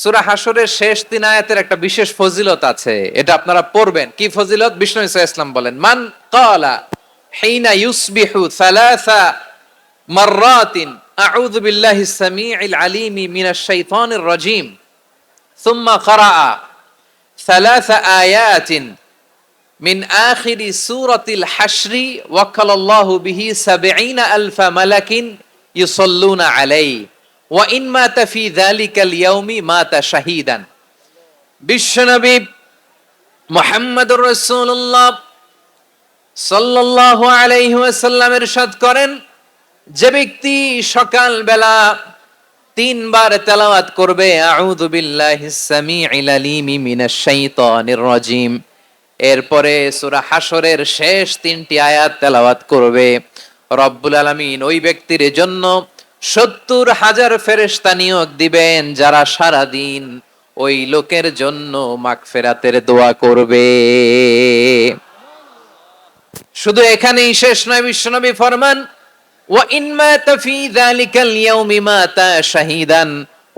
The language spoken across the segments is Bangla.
সূরা হাশরের শেষ 3 আয়াতের একটা বিশেষ ফজিলত আছে, এটা আপনারা পড়বেন। কি ফজিলত? বিষ্ণু ঈসা ইসলাম বলেন, মান ক্বালা হিনা ইউসবিহু সালাসা মাররাতিন আউযু বিল্লাহিস সামিউল আলিম মিনাশ শাইতানির রাজীম সুম্মা ক্বারাআ সালাসা আয়াতিন মিন আখিরি সূরাতিল হাশরি ওয়াক্কালাল্লাহু বিহি ৭০,০০০ মালাকিন ইউসাল্লুনা আলাইহি ওয়া ইন মাতা ফি যালিকাল ইয়াউমি মাতা শাহীদান। বিশ্বনবী মুহাম্মদুর রাসূলুল্লাহ সাল্লাল্লাহু আলাইহি ওয়াসাল্লাম ইরশাদ করেন, যে ব্যক্তি সকাল বেলা ৩ বার তেলাওয়াত করবে আউযু বিল্লাহিস সামিউল আলিম মিনাশ শাইতানির রাজীম, এরপরে সূরা হাশরের শেষ ৩টি আয়াত তেলাওয়াত করবে, রব্বুল আলামিন ওই ব্যক্তির জন্য ৭০,০০০ ফেরেশতা নিয়োগ দিবেন যারা সারা দিন ওই লোকের জন্য মাগফিরাতের দোয়া করবে। শুধু এখানেই শেষ নয়, বিশ্বনবী ফরমান ওয়া ইন মাতা ফি যালিকাল ইয়াউমি মাতা শাহীদান,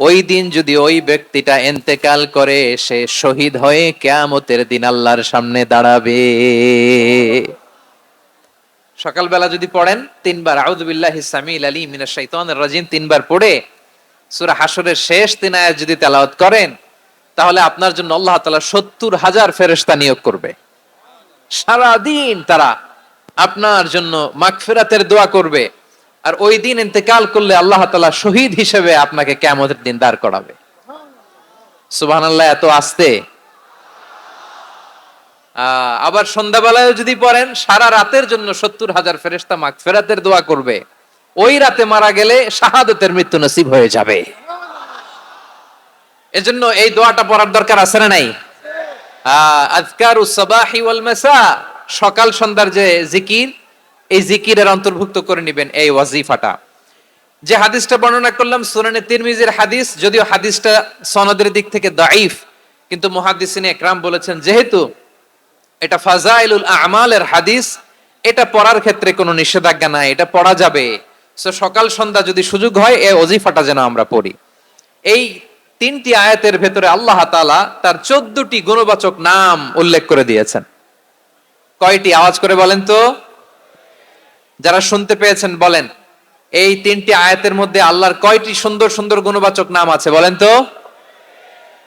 ওই দিন যদি ওই ব্যক্তিটা ইন্তেকাল করে সে শহীদ হয়ে কিয়ামতের দিন আল্লাহর সামনে দাঁড়াবে। সকালবেলা যদি পড়েন ৩ বার আউযু বিল্লাহিস সামিউল আলিম মিনাশ শাইতানির রাজীম ৩ বার পড়ে সূরা হাশরের শেষ ৩ আয়াত যদি তেলাওয়াত করেন, তাহলে আপনার জন্য আল্লাহ তাআলা ৭০,০০০ ফেরেশতা নিয়োগ করবে। সারা দিন তারা আপনার জন্য মাগফিরাতের দোয়া করবে, আর ওই দিন ইন্তেকাল করলে আল্লাহ তাআলা শহীদ হিসেবে আপনাকে কিয়ামতের দিন দাঁড় করাবে। সুবহানাল্লাহ, এত আস্তে। আবার সন্ধ্যাবেলায় যদি পড়েন, সারা রাতের জন্য ৭০,০০০ ফেরেশতা মাগফিরাতের দোয়া করবে। ওই রাতে মারা গেলে শাহাদাতের মৃত্যু নসিব হয়ে যাবে। এজন্য এই দোয়াটা পড়ার দরকার আছে না নাই? আযকারুস সাবাহি ওয়াল মাসা, সকাল সন্ধ্যার যে জিকির, এই জিকিরের অন্তর্ভুক্ত করে নেবেন এই ওয়াজিফাটা। যে হাদিসটা বর্ণনা করলাম সুনানে তিরমিজির হাদিস, যদিও হাদিসটা সনদের দিক থেকে দাঈফ, কিন্তু মুহাদ্দিসিনে ইকরাম বলেছেন যেহেতু এটা ফাজাইলুল আমালের হাদিস, এটা পড়ার ক্ষেত্রে কোনো নিষেধাজ্ঞা নাই, এটা পড়া যাবে। সো সকাল সন্ধ্যা যদি সুযোগ হয় এই ওয়াজিফাটা যেন আমরা পড়ি। এই ৩টি আয়াতের ভেতরে আল্লাহ তাআলা তার ১৪টি গুণবাচক নাম উল্লেখ করে দিয়েছেন। কয়টি? আওয়াজ করে বলেন তো, যারা শুনতে পেয়েছেন বলেন, এই ৩টি আয়াতের মধ্যে আল্লাহর কয়টি সুন্দর সুন্দর গুণবাচক নাম আছে বলেন তো?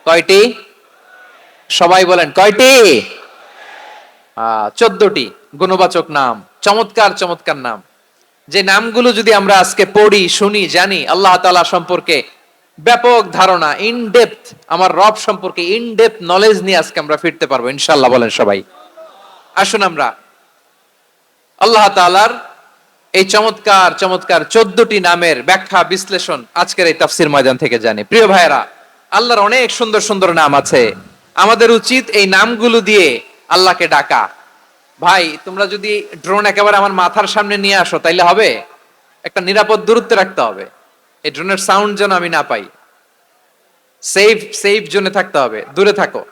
কয়টি? সবাই বলেন কয়টি? ১৪টি গুণবাচক নাম, চমৎকার চমৎকার নাম। যে নামগুলো যদি আমরা আজকে পড়ি, শুনি, জানি, আল্লাহ তাআলা সম্পর্কে ব্যাপক ধারণা, ইন ডেপথ, আমার রব সম্পর্কে ইন ডেপথ নলেজ নিয়ে আজকে আমরা ফিরতে পারবো ইনশাআল্লাহ। বলেন সবাই। আসুন আমরা আল্লাহ তাআলার এই চমৎকার চমৎকার ১৪টি নামের ব্যাখ্যা বিশ্লেষণ আজকের এই তাফসীর ময়দান থেকে জানি। প্রিয় ভাইয়েরা, আল্লাহর অনেক সুন্দর সুন্দর নাম আছে, আমাদের উচিত এই নামগুলো দিয়ে আল্লাহকে ডাকা। ভাই, তোমরা যদি ড্রোন একেবারে আমার মাথার সামনে নিয়ে আসো তাইলে হবে? একটা নিরাপদ দূরত্বে রাখতে হবে, এই ড্রোনের সাউন্ড যেন আমি না পাই। সেফ জোনে থাকতে হবে, দূরে থাকো।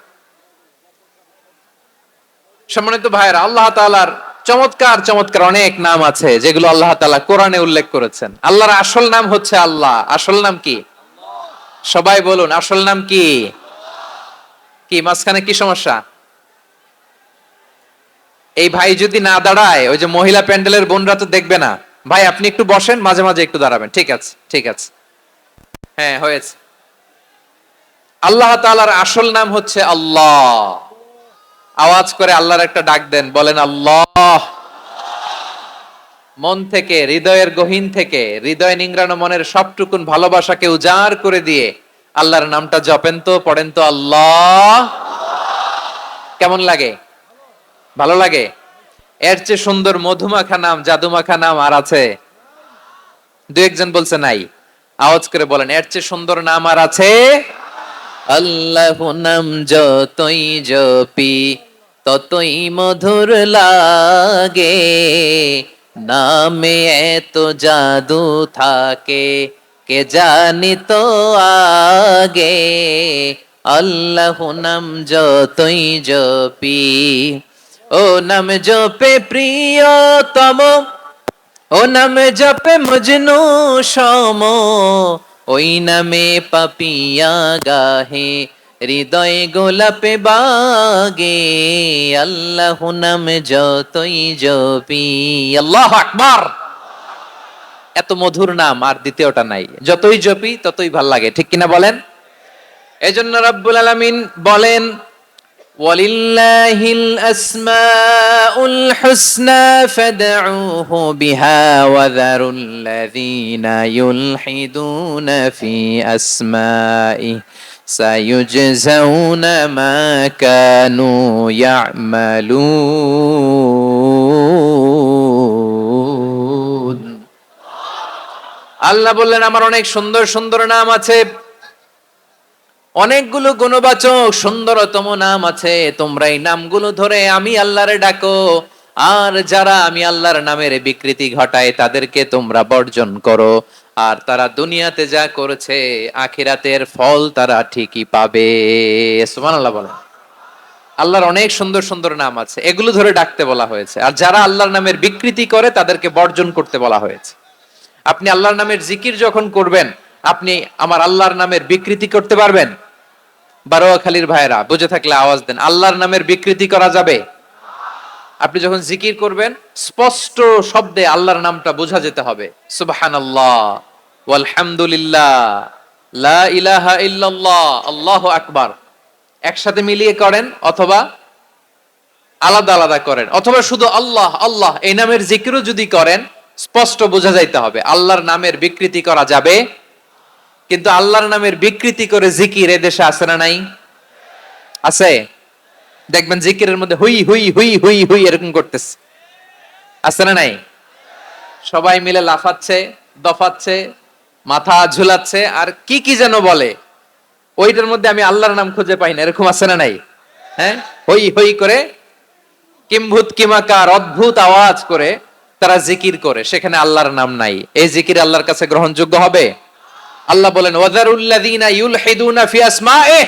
সম্মানিত ভাইয়েরা, আল্লাহ তাআলার চমৎকার চমৎকার অনেক নাম আছে যেগুলো আল্লাহ তাআলা কোরআনে উল্লেখ করেছেন। আল্লাহর আসল নাম হচ্ছে আল্লাহ। আসল নাম কি? সবাই বলুন, আসল নাম কি? কি মাঝখানে কি সমস্যা? এই ভাই যদি না দাঁড়ায়, ওই যে মহিলা প্যান্ডেলের বোনরা তো দেখবে না। ভাই আপনি একটু বসেন, মাঝে মাঝে একটু দাঁড়াবেন। ঠিক আছে, ঠিক আছে, হ্যাঁ হয়েছে। আল্লাহ তাআলার আসল নাম হচ্ছে আল্লাহ। আওয়াজ করে আল্লাহর একটা ডাক দেন, বলেন আল্লাহ। মন থেকে, হৃদয়ের গহীন থেকে, হৃদয় নিংড়ানো মনের সবটুকুন ভালোবাসাকে উজাড় করে দিয়ে আল্লাহর নামটা জপেন তো, পড়েন তো আল্লাহ। কেমন লাগে? ভালো লাগে? এর চেয়ে সুন্দর মধুমাখা নাম, জাদুমাখা নাম আর আছে? দু একজন বলছে নাই। আওয়াজ করে বলেন, এর চেয়ে সুন্দর নাম আর আছে? আল্লাহ নাম যতই জপি ততই মধুর লাগে, নামে এত জাদু থাকে কে জানি তো আগে। আল্লাহ নাম যতই জপি, ও নাম জপে প্রিয়তম, ও নাম জপে মজনু সম, ওই নামে পাপিয়া গাহে, হৃদয়ে গোলাপে বাগে, আল্লাহ নাম যতই জপি। আল্লাহু আকবার। এত মধুর নাম আর দ্বিতীয়টা নাই, যতই জপি ততই ভাল লাগে, ঠিক কিনা বলেন? এজন্য রব্বুল আলামিন বলেন, ওয়ালিল্লাহিল আসমাউল হুসনা ফাদউহু বিহা ওয়া যারুল্লাযীনা ইউলহিদুনা ফি আসমাইহি সায়ুজজাউনা মা কানু ইয়া'মালুন। আল্লাহ বললেন, আমার অনেক সুন্দর সুন্দর নাম আছে, অনেকগুলো গুণবাচক সুন্দরতম নাম আছে, তোমরা এই নামগুলো ধরে আমি আল্লাহরে ডাকো, আর যারা আমি আল্লাহর নামের বিকৃতি ঘটায় তাদেরকে তোমরা বর্জন করো, আর তারা দুনিয়াতে যা করেছে আখিরাতের ফল তারা ঠিকই পাবে। সুবহানাল্লাহ বলেন। আল্লাহর অনেক সুন্দর সুন্দর নাম আছে, এগুলো ধরে ডাকতে বলা হয়েছে, আর যারা আল্লাহর নামের বিকৃতি করে তাদেরকে বর্জন করতে বলা হয়েছে। আপনি আল্লাহর নামের জিকির যখন করবেন, আপনি আমার আল্লাহর নামের বিকৃতি করতে পারবেন? বারোয়াখালীর ভাইরা বুঝে থাকলে আওয়াজ দেন, আল্লাহর নামের বিকৃতি করা যাবে? আপনি যখন জিকির করবেন স্পষ্ট শব্দে আল্লাহর নামটা বোঝা যেতে হবে। সুবহানাল্লাহ, ওয়ালহামদুলিল্লাহ, লা ইলাহা ইল্লাল্লাহ, আল্লাহু আকবার। একসাথে মিলিয়ে করেন অথবা আলাদা আলাদা করেন, অথবা শুধু আল্লাহ আল্লাহ এই নামের জিকিরও যদি করেন স্পষ্ট বোঝা যাইতে হবে। আল্লাহর নামের বিকৃতি করা যাবে, কিন্তু আল্লাহর নামের বিকৃতি করে জিকির এদেশে আছে না নাই? আছে। দেখবেন জিকিরের মধ্যে হুই হুই হুই হুই হুই এরকম করতেছে, আছে না নাই? সবাই মিলে লাফাচ্ছে, দফাচ্ছে, মাথা ঝুলাচ্ছে, আর কি কি যেন বলে, ওইটার মধ্যে আমি আল্লাহর নাম খুঁজে পাই না, এরকম আছে না নাই? হ্যাঁ, হই হই করে কিম্ভূত কিমাকার অদ্ভুত আওয়াজ করে তারা জিকির করে, সেখানে আল্লাহর নাম নাই। এই জিকির আল্লাহর কাছে গ্রহণযোগ্য হবে? আল্লাহ বলেন, ওয়াযারুল্লাযীনা ইউলহিদুনা ফি আসমাইহি,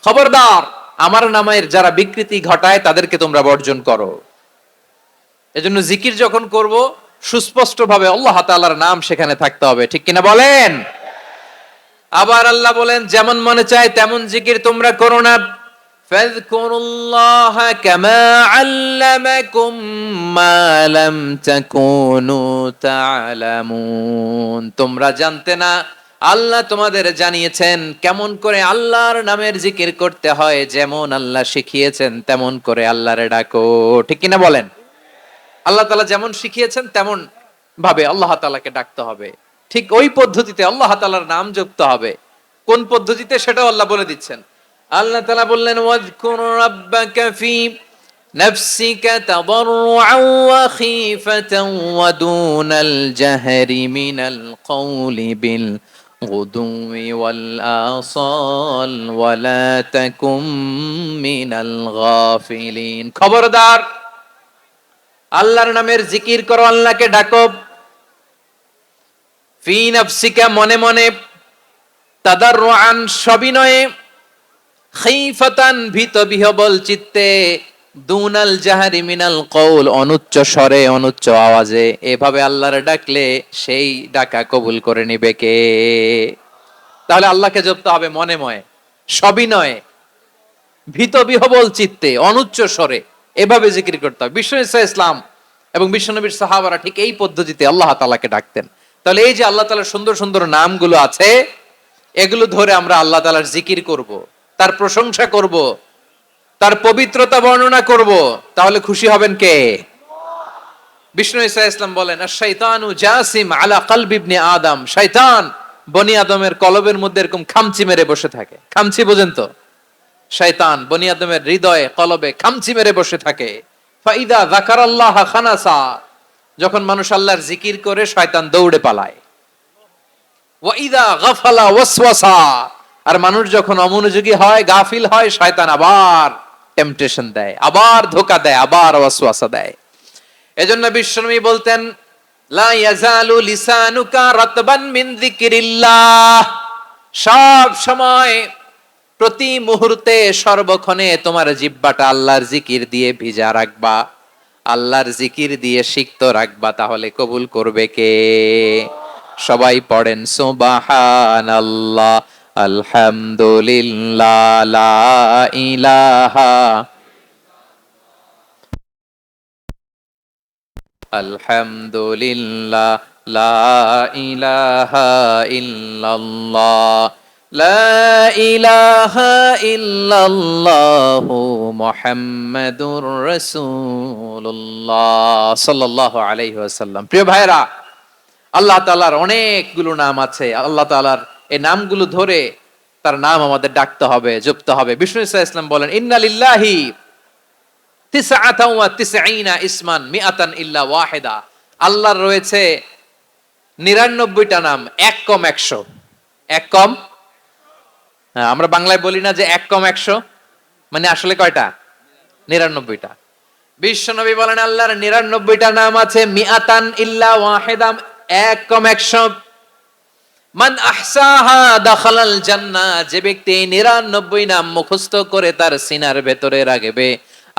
খবরদার আমার নামের যারা বিকৃতি ঘটায় তাদেরকে তোমরা বর্জন করো। এজন্য জিকির যখন করব সুস্পষ্ট ভাবে আল্লাহ তাআলার নাম সেখানে থাকতে হবে, ঠিক কিনা বলেন? আবার আল্লাহ বলেন, যেমন মনে চায় তেমন জিকির তোমরা করো না। ফাযকুরুল্লাহা কামা আল্লামাকুম মা লাম তাকুনু তা'লামুন। তোমরা জানতে না, আল্লাহ তোমাদের জানিয়েছেন কেমন করে আল্লাহর নামের জিকির করতে হয়, যেমন আল্লাহ শিখিয়েছেন তেমন করে আল্লাহরে ডাকো, ঠিক কিনা বলেন? আল্লাহ তাআলা যেমন শিখিয়েছেন তেমন ভাবে আল্লাহ তাআলাকে ডাকতে হবে, ঠিক ওই পদ্ধতিতে আল্লাহ তাআলার নাম জপতে হবে। কোন পদ্ধতিতে সেটাও আল্লাহ বলে দিচ্ছেন। আল্লাহ তাআলা বললেন, ওয়াযকুর রাব্বাকা ফি নাফসিকা তাদাররুআন ওয়া খীফাতান ওয়া দুনাল জাহরি মিনাল কওলি বিল গুদুই ওয়াল আসাল ওয়া লা তাকুম মিনাল গাফিলিন। খবরদার আল্লাহর নামের জিকির করো, আল্লাহকে ডাকো। ফি নাফসিকা মনে মনে, তাদাররুআন সবিনয়ে, খীফাতান ভীত বিহবল চিত্তে, দুনাল জাহরি মিনাল কওল অনুচ্চ স্বরে অনুচ্চ আওয়াজে। এভাবে আল্লাহরে ডাকলে সেই ডাকা কবুল করে নিবে কে? তাহলে আল্লাহকে জপতে হবে মনে মনে, সবিনয়ে, ভীত বিহবল চিত্তে, অনুচ্চ স্বরে, এভাবে জিকির করতে হবে। বিশ্বনবী ইসলাম এবং বিশ্বনবীর সাহাবারা ঠিক এই পদ্ধতিতে আল্লাহ তাআলাকে ডাকতেন। তাহলে এই যে আল্লাহ তাআলার সুন্দর সুন্দর নামগুলো আছে, এগুলো ধরে আমরা আল্লাহ তাআলার জিকির করব, তার প্রশংসা করব, তার পবিত্রতা বর্ণনা করব, তাহলে খুশি হবেন কে? বিশ্বনবী ইসলাম বলেন, আশ-শাইতানু জাসিম আলা কলবি ইবনে আদম। শয়তান বনি আদমের কলবের মধ্যে এরকম খামচি মেরে বসে থাকে। খামচি বোঝেন তো? শয়তান বনি আদমের হৃদয়ে কলবে খামচি মেরে বসে থাকে। ফাইদা যাকারাল্লাহ খানাসা, যখন মানুষ আল্লাহর জিকির করে শয়তান দৌড়ে পালায়। ওয়া ইদা গাফালা ওয়াসওয়াসা, আর মানুষ যখন অমনোযোগী হয়, গাফিল হয়, শয়তান আবার টেম্পটেশন দেয়, আবার ধোঁকা দেয়, আবার ওয়াসওয়াসা দেয়। এজন্য বিশ্বনবী বলতেন, লা ইয়াজালু লিসানুকা রাতবান মিন যিকরিল্লাহ, সব সময় প্রতি মুহূর্তে সর্বক্ষণে তোমার জিহ্বাটা আল্লাহর জিকির দিয়ে ভিজা রাখবা, আল্লাহর জিকির দিয়ে সিক্ত রাখবা, তাহলে কবুল করবে কে? সবাই পড়েন সুবহানাল্লাহ, আলহামদুলিল্লাহ, লা ইলাহা, আলহামদুলিল্লাহ, লা ইলাহা ইল্লাল্লাহ, লা ইলাহা ইল্লাল্লাহু মুহাম্মাদুর রাসূলুল্লাহ সাল্লাল্লাহু আলাইহি ওয়াসাল্লাম। প্রিয় ভাইরা, আল্লাহ তাআলার অনেকগুলো নাম আছে। আল্লাহ তাআলার এই নামগুলো ধরে তার নাম আমাদের ডাকতে হবে, জপতে হবে। বিষ্ণু ইসলাম বলেন, ইন্না লিল্লাহি তিসআতাও ওয়া তিসঈনা ইসমান মিআতান ইল্লা ওয়াহিদা। আল্লাহর রয়েছে 99টা নাম, এক কম 100। এক কম, হ্যাঁ, আমরা বাংলায় বলি না যে এক কম 100, মানে আসলে কয়টা? 99টা। বিশ্বনবী বলেন আল্লাহর 99টা নাম আছে, মিআতান ইল্লা ওয়াহিদা, এক কম 100। মান আহসাহা দাখালাল জান্নাহ, যে ব্যক্তি 99 নাম মুখস্থ করে তার সিনার ভেতরে রাখবে,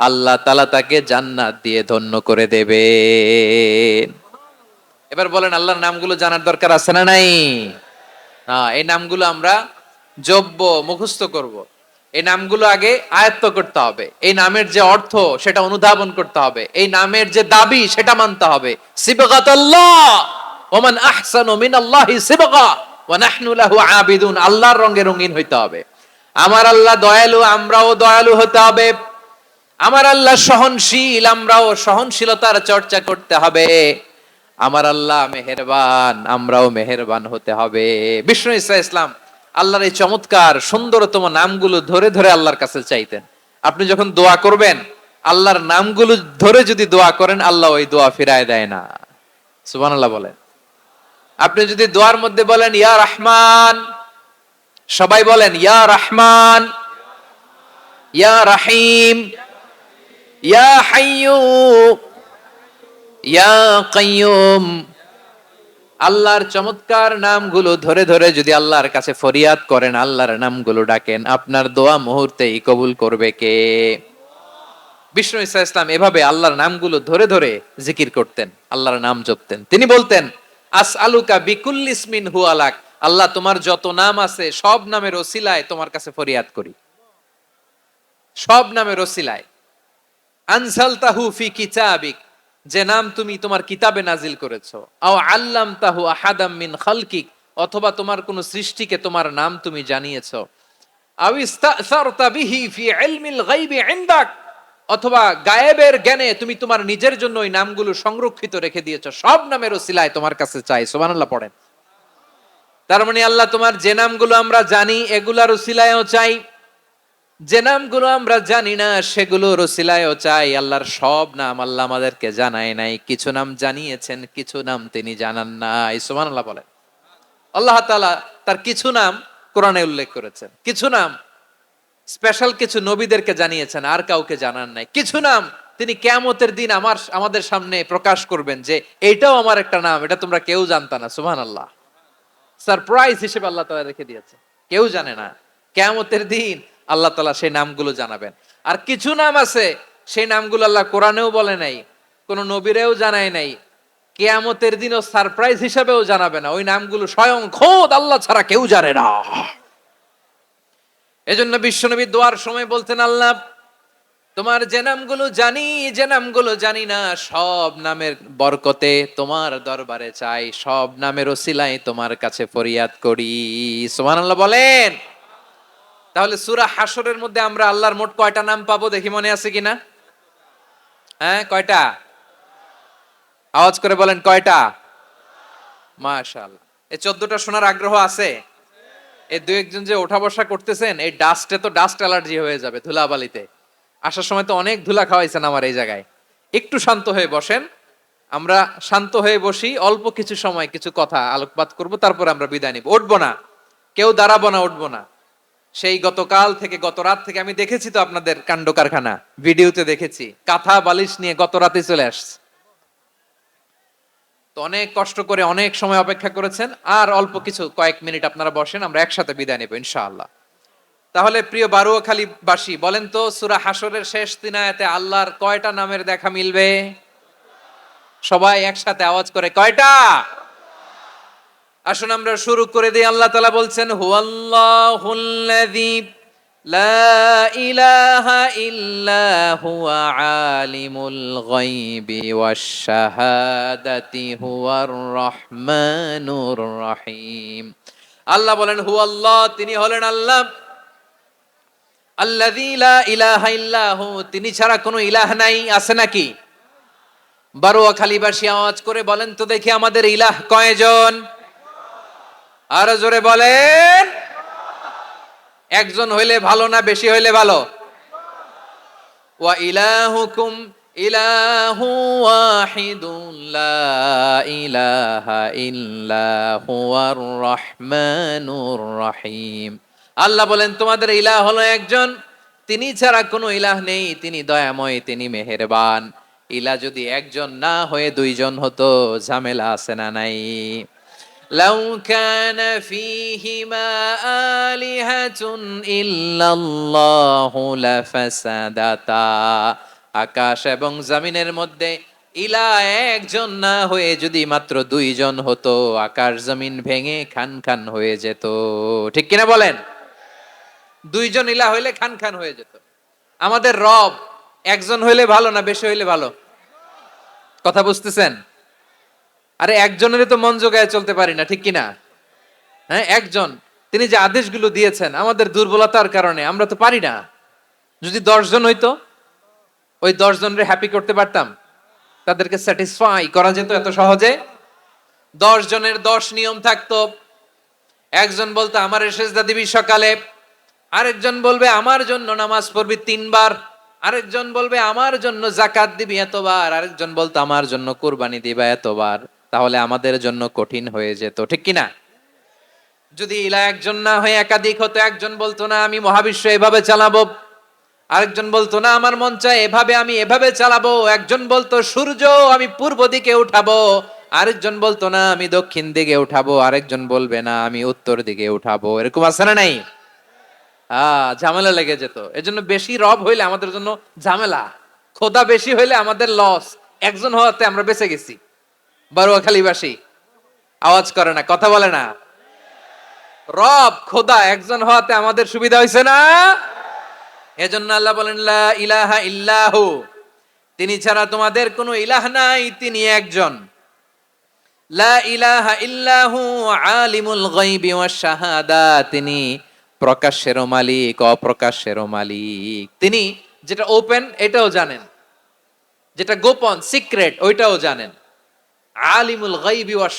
আল্লাহ তাআলা তাকে জান্নাত দিয়ে ধন্য করে দেবেন। এবার বলেন, আল্লাহর নামগুলো জানার দরকার আছে না নাই? হ্যাঁ, এই নামগুলো আমরা জপব, মুখস্থ করব। এই নামগুলো আগে আয়ত্ত করতে হবে। এই নামের যে অর্থ সেটা অনুধাবন করতে হবে। এই নামের যে দাবি সেটা মানতে হবে। সিবগাতুল্লাহ, ওমান আহসানু মিনাল্লাহি সিবগা ওয়া নাহনু লাহু আবিদুন। আল্লাহর রঙে রঙিন হইতে হবে। আমার আল্লাহ দয়ালু, আমরাও দয়ালু হতে হবে। আমার আল্লাহ সহনশীল, আমরাও সহনশীলতার চর্চা করতে হবে। আমার আল্লাহ মেহেরবান, আমরাও মেহেরবান হতে হবে। বিষ্ণু ইসলাম আল্লাহর এই চমৎকার সুন্দরতম নামগুলো ধরে ধরে আল্লাহর কাছে চাইতেন। আপনি যখন দোয়া করবেন, আল্লাহর নামগুলো ধরে যদি দোয়া করেন, আল্লাহ ওই দোয়া ফিরায় দেয় না। সুবহানাল্লাহ বলেন। আপনি যদি দোয়ার মধ্যে বলেন ইয়া রহমান, সবাই বলেন ইয়া রহমান, ইয়া রাহিম, ইয়া হাইয়্যু, ইয়া কাইয়্যুম। আল্লাহর চমৎকার নামগুলো ধরে ধরে যদি আল্লাহর কাছে ফরিয়াদ করেন, আল্লাহর নামগুলো ডাকেন, আপনার দোয়া মুহূর্তেই কবুল করবে কে? বিষ্ণু ঈসা ইসলাম এভাবে আল্লাহর নামগুলো ধরে ধরে জিকির করতেন, আল্লাহর নাম জপতেন। তিনি বলতেন, আসআলুকা বিকুল্লি ইসমিন হুয়া লাক, আল্লাহ তোমার যত নাম আছে সব নামের ওসিলায় তোমার কাছে ফরিয়াদ করি, সব নামের ওসিলায়। আনজালতাহু ফি কিতাবিক, যে নাম তুমি তোমার কিতাবে নাজিল করেছো। আও আল্লামতাহু আহাদাম মিন খালকিক, অথবা তোমার কোন সৃষ্টিকে তোমার নাম তুমি জানিয়েছো। আও ইস্তাসারতা বিহি ফি ইলমিল গায়বি ইনদাক, অথবা গায়েবের জ্ঞানে তুমি তোমার নিজের জন্য ওই নামগুলো সংরক্ষিত রেখে দিয়েছো। সব নামের ওসিলায় তোমার কাছে চাই। সুবহানাল্লাহ পড়েন। তার মানে আল্লাহ তোমার যে নামগুলো আমরা জানি এগুলার ওসিলায়ও চাই, যে নামগুলো আমরা জানি না সেগুলোর ওসিলায়ও চাই। আল্লাহর সব নাম আল্লাহ আমাদেরকে জানায় নাই, কিছু নাম জানিয়েছেন, কিছু নাম তিনি জানান নাই। সুবহানাল্লাহ বলেন। আল্লাহ তাআলা তার কিছু নাম কোরআনে উল্লেখ করেছেন, কিছু নাম স্পেশাল কিছু নবীদেরকে জানিয়েছেন, আর কাউকে জানান নাই। কিছু নাম তিনি কিয়ামতের দিন আমাদের সামনে প্রকাশ করবেন যে এইটাও আমার একটা নাম, এটা তোমরা কেউ জানতা না। সুবহানাল্লাহ, সারপ্রাইজ হিসেবে আল্লাহ তাআলা রেখে দিয়েছে, কেউ জানে না। কিয়ামতের দিন আল্লাহ তাআলা সেই নামগুলো জানাবেন। আর কিছু নাম আছে সেই নামগুলো আল্লাহ কোরআনেও বলে নাই, কোন নবীরেও জানায় নাই, কিয়ামতের দিনও সারপ্রাইজ হিসেবেও জানাবে না। ওই নামগুলো স্বয়ং খোদ আল্লাহ ছাড়া কেউ জানে না। এজন্য বিশ্বনবী দোয়ার সময় বলতেন, আল্লাহ তোমার যে নামগুলো জানি, যে নামগুলো জানি না, সব নামের বরকতে তোমার দরবারে চাই, সব নামের ওসিলায় তোমার কাছে ফরিয়াদ করি। সুবহানাল্লাহ বলেন। তাহলে সূরা হাশরের মধ্যে আমরা আল্লাহর মোট কয়টা নাম পাবো দেখি, মনে আছে কিনা? হ্যাঁ, কয়টা? আওয়াজ করে বলেন, কয়টা? মাশাআল্লাহ। এই 14টা শোনার আগ্রহ আছে? এই দুই একজন যে ওঠা বসা করতেছেন, এই ডাস্টে তো ডাস্ট অ্যালার্জি হয়ে যাবে, ধুলাবালিতে। আসার সময় তো অনেক ধুলা খাওয়াইছেন আমার এই জায়গায়। একটু শান্ত হয়ে বসেন, আমরা শান্ত হয়ে বসি, অল্প কিছু সময় কিছু কথা আলোকপাত করব, তারপর আমরা বিদায় নিব। উঠবো না, কেউ দাঁড়াবো না, উঠবো না। সেই গতকাল থেকে, গত রাত থেকে আমি দেখেছি তো আপনাদের কাণ্ড কারখানা, ভিডিওতে দেখেছি, কাঁথা বালিশ নিয়ে গত রাতে চলে আসছে। তো অনেক কষ্ট করে অনেক সময় অপেক্ষা করেছেন, আর অল্প কিছু কয়েক মিনিট আপনারা বসেন, আমরা একসাথে বিদায় নেব ইনশাআল্লাহ। তাহলে প্রিয় বারুয়াখালী বাসী, বলেন তো সূরা হাশরের শেষ 3 আয়াতে আল্লাহর কয়টা নামের দেখা মিলবে? সবাই একসাথে আওয়াজ করে, কয়টা? আসুন আমরা শুরু করে দিই। আল্লাহ তাআলা বলছেন, হুয়াল্লাহুল্লাযী লা ইলাহা ইল্লা হুয়া আলিমুল গায়বি ওয়াশ শাহাদাতি হুয়ার রহমানুর রহিম। আল্লাহ বলেন হুয়াল্লাহ, তিনি হলেন আল্লাহ, আল্লাযী লা ইলাহা ইল্লা হু, তিনি ছাড়া কোনো ইলাহ নাই। আছে নাকি? বারোয়াখালীবাসী আওয়াজ করে বলেন তো দেখি, আমাদের ইলাহ কয়জন? আরো জোরে বলেন। একজন হইলে ভালো না বেশি হইলে ভালো? ওয়া ইলাহুকুম ইলাহু ওয়াহিদুন লা ইলাহা ইল্লা হুয়ার রহমানুর রহিম। আল্লাহ বলেন তোমাদের ইলাহ হলো একজন, তিনি ছাড়া কোনো ইলাহ নেই, তিনি দয়াময়, তিনি মেহেরবান। ইলাহ যদি একজন না হয়ে দুইজন হতো, ঝামেলা আছে না নাই? লাউ কানা ফীহিমা আলিহাতুন ইল্লাল্লাহু লাফাসাদাতা। আকাশ এবং জমিনের মধ্যে ইলাহ একজন না হয়ে যদি মাত্র দুইজন হতো, আকাশ জমিন ভেঙে খান খান হয়ে যেত। ঠিক কিনা বলেন? দুইজন ইলাহ হইলে খান খান হয়ে যেত। আমাদের রব একজন হইলে ভালো না বেশি হইলে ভালো? কথা বুঝতেছেন? আরে একজনের তো মন জোগায় চলতে পারি না, ঠিক কিনা? হ্যাঁ, একজন, তিনি যে আদেশগুলো দিয়েছেন আমাদের দুর্বলতার কারণে আমরা তো পারি না। যদি 10 জন হইতো, ওই 10 জনের হ্যাপি করতে পারতাম, তাদেরকে স্যাটিসফাই করা যেত এত সহজে? 10 জনের 10 নিয়ম থাকতো। একজন বলতো আমার সেজদা দিবি সকালে, আরেকজন বলবে আমার জন্য নামাজ পড়বি 3 বার, আরেকজন বলবে আমার জন্য যাকাত দিবি এতবার, আরেকজন বলতো আমার জন্য কুরবানি দিবা এতবার। তাহলে আমাদের জন্য কঠিন হয়ে যেত, ঠিক কিনা? যদি ইলা একজন না হয়ে একাধিক হতো, একজন বলতো না আমি মহাবিশ্ব এভাবে চালাবো, আরেকজন বলতো না আমার মন চায় এভাবে, আমি এভাবে চালাবো, একজন বলতো সূর্য আমি পূর্ব দিকে উঠাবো, আরেকজন বলতো না আমি দক্ষিণ দিকে উঠাবো, আরেকজন বলবে না আমি উত্তর দিকে উঠাবো। এরকম আছে না নাই? ঝামেলা লেগে যেত। এজন্য বেশি রব হইলে আমাদের জন্য ঝামেলা, খোদা বেশি হইলে আমাদের লস। একজন হওয়াতে আমরা বেঁচে গেছি। বারোয়াখালীবাসী আওয়াজ করে না, কথা বলে না। রব খোদা একজন হওয়াতে আমাদের সুবিধা হয়েছে না? এজন্য আল্লাহ বলেন লা ইলাহা ইল্লাহু, তিনি ছাড়া তোমাদের কোনো ইলাহ নাই, তিনি একজন। লা ইলাহা ইল্লাহু আলিমুল গায়বি ওয়াশ শাহাদা, তিনি প্রকাশ্যেরও মালিক অপ্রকাশ্যেরও মালিক। তিনি যেটা ওপেন এটাও জানেন, যেটা গোপন সিক্রেট ওইটাও জানেন। আলিমুল গায়বি ওয়াশ